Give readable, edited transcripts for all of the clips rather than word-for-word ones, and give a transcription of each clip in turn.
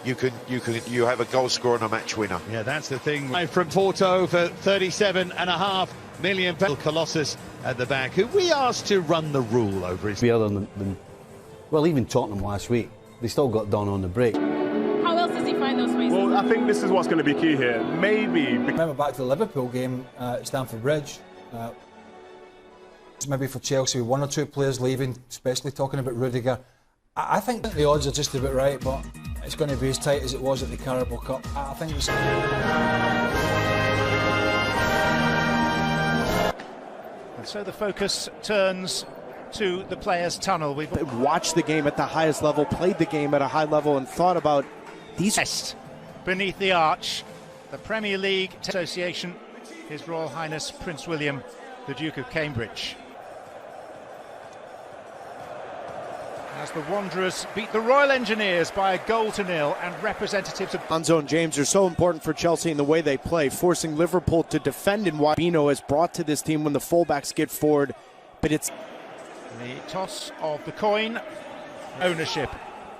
you have a goal scorer and a match winner. Yeah, that's the thing. From Porto for 37.5 million. Colossus at the back, who we asked to run the rule over his. Other than well, even Tottenham last week, they still got done on the break. How else does he find those spaces? Well, I think this is what's going to be key here. Maybe. Remember back to the Liverpool game at Stamford Bridge. Maybe for Chelsea, one or two players leaving, especially talking about Rudiger. I think the odds are just about right, but it's going to be as tight as it was at the Carabao Cup. I think it's. And so the focus turns to the players' tunnel. We've watched the game at the highest level, played the game at a high level, and thought about these. Beneath the arch, the Premier League Association, His Royal Highness Prince William, the Duke of Cambridge. As the Wanderers beat the Royal Engineers by 1-0, and representatives of Alonso and James are so important for Chelsea in the way they play, forcing Liverpool to defend in what Bino has brought to this team when the fullbacks get forward. But it's the toss of the coin, ownership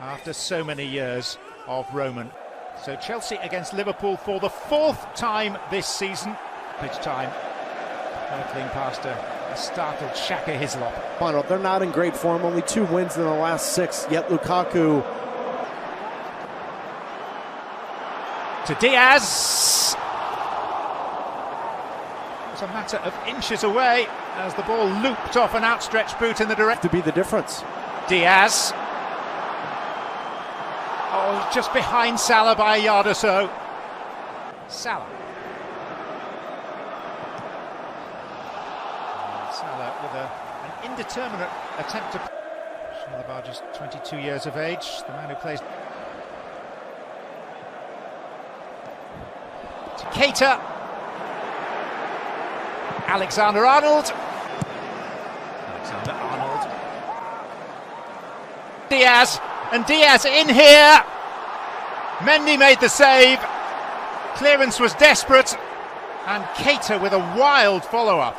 after so many years of Roman. So Chelsea against Liverpool for the 4th time this season. Pitch time, hurtling past a startled Shaka Hislop. Final. They're not in great form, only 2 wins in the last 6, yet Lukaku. To Diaz. It's a matter of inches away as the ball looped off an outstretched boot in the direction. To be the difference. Diaz. Oh, just behind Salah by a yard or so. Salah. Salah with an indeterminate attempt to. Shalabar just 22 years of age, the man who plays. To Keita. Alexander-Arnold. Alexander-Arnold. Diaz, and Diaz in here. Mendy made the save. Clearance was desperate, and Keita with a wild follow-up.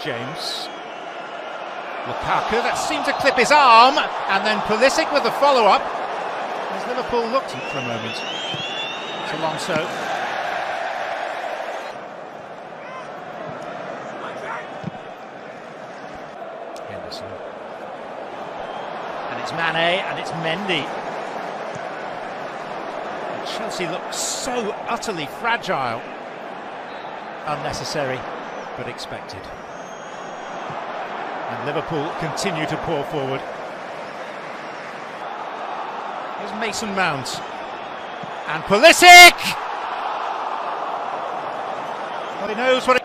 James. Lukaku, that seemed to clip his arm, and then Pulisic with the follow-up. As Liverpool looked for a moment. It's Alonso. Henderson. And it's Mane, and it's Mendy. And Chelsea looked so utterly fragile. Unnecessary, but expected. And Liverpool continue to pour forward. Here's Mason Mount. And Pulisic! Well, he knows what it...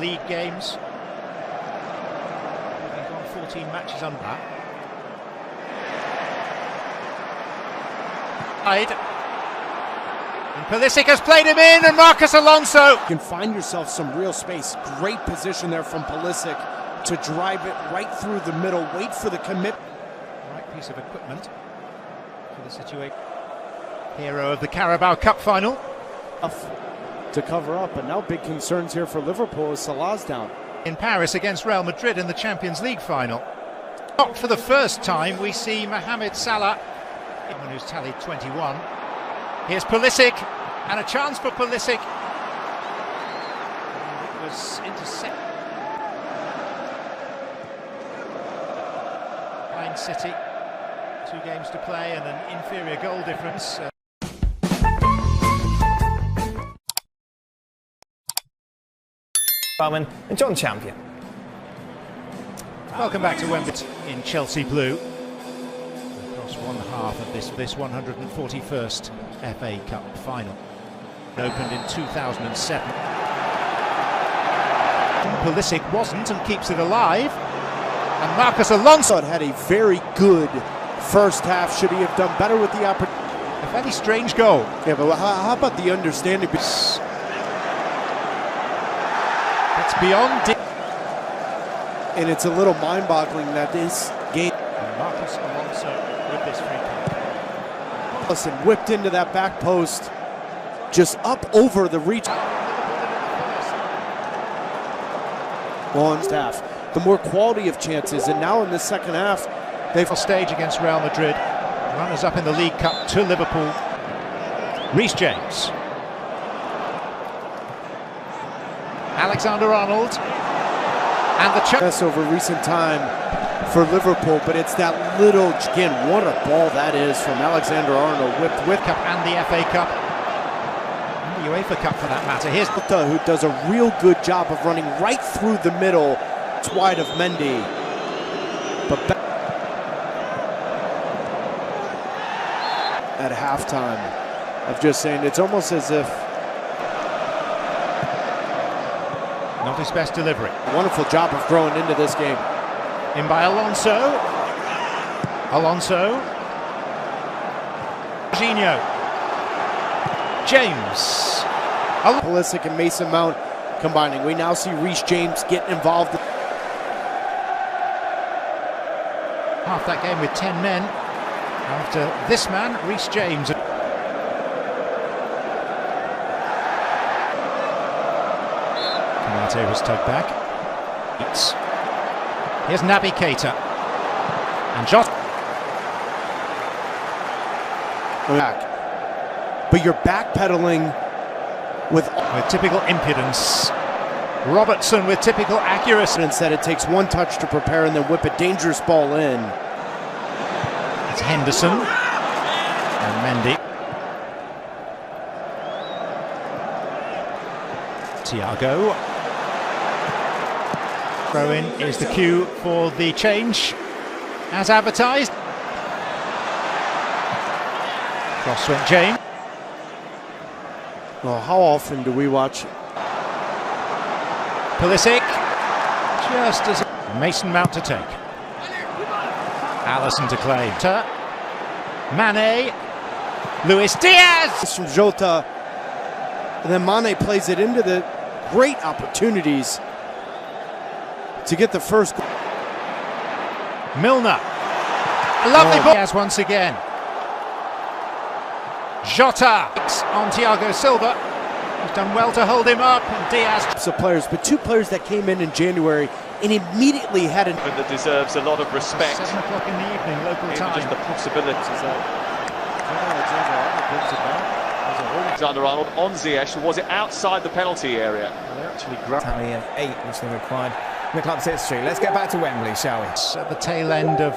League games. We've gone 14 matches under that. And Pulisic has played him in, and Marcus Alonso. You can find yourself some real space. Great position there from Pulisic to drive it right through the middle. Wait for the commit. Right piece of equipment for the situation. Hero of the Carabao Cup final. To cover up, but now big concerns here for Liverpool as Salah's down. In Paris against Real Madrid in the Champions League final. Not for the first time we see Mohamed Salah, someone who's tallied 21. Here's Pulisic, and a chance for Pulisic. And it was intercepted. Behind City, 2 games to play and an inferior goal difference. And John Champion. Welcome back to Wembley in Chelsea blue. Across one half of this 141st FA Cup final. Opened in 2007. Pulisic wasn't and keeps it alive. And Marcus Alonso had a very good first half. Should he have done better with the opportunity? A very strange goal. Yeah, but how about the understanding? It's beyond. And it's a little mind-boggling that this game. And Marcus Marcos Alonso with this free kick. Listen, whipped into that back post, just up over the reach. On staff, the more quality of chances, and now in the second half, they've stage against Real Madrid, runners up in the League Cup to Liverpool. Reece James, Alexander-Arnold, and the chance over recent time for Liverpool, but it's that little, again, what a ball that is from Alexander-Arnold, whipped with Cup and the FA Cup, and the UEFA Cup for that matter. Here's who does a real good job of running right through the middle. It's wide of Mendy, but at halftime of just saying it's almost as if not his best delivery. Wonderful job of growing into this game. In by Alonso. Jorginho. James. Pulisic and Mason Mount combining. We now see Reece James get involved. Half that game with 10 men. After this man, Reece James. Canate was tugged back. Here's Naby Keita. And Josh. But you're backpedaling with typical impudence. Robertson with typical accuracy. Instead, it takes one touch to prepare and then whip a dangerous ball in. It's Henderson and Mendy. Thiago. Throw-in is the cue for the change, as advertised. Cross went James. Well, how often do we watch Pulisic, just as Mason Mount to take. Alisson to claim. Mane, Luis Diaz! From Jota, and then Mane plays it into the great opportunities to get the first. Milner, a lovely ball. Diaz once again. Jota on Thiago Silva. He's done well to hold him up, and Diaz. Of players, but two players that came in January and immediately had an. That deserves a lot of respect. 7 o'clock in the evening, local time. Just the possibilities Alexander-Arnold on Ziyech. Was it outside the penalty area? Tally of 8 which they required in the club's history. Let's get back to Wembley, shall we? It's at the tail end of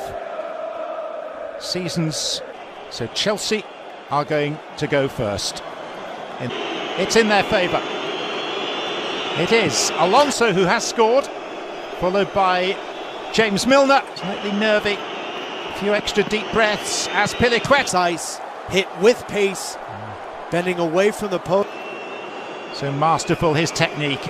seasons, so Chelsea are going to go first. It's in their favour. It is Alonso who has scored, followed by James Milner. Slightly nervy, a few extra deep breaths as Piliquet. Ice hit with pace, bending away from the post. So masterful his technique.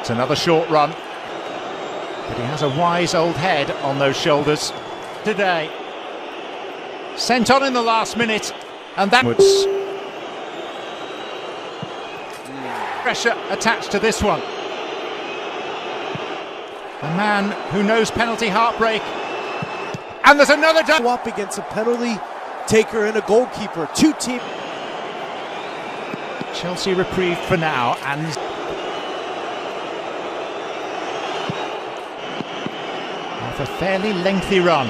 It's another short run, but he has a wise old head on those shoulders today. Sent on in the last minute, and that was pressure attached to this one. A man who knows penalty heartbreak, and there's another up against a penalty taker and a goalkeeper. Two teams. Chelsea reprieve for now, and off a fairly lengthy run.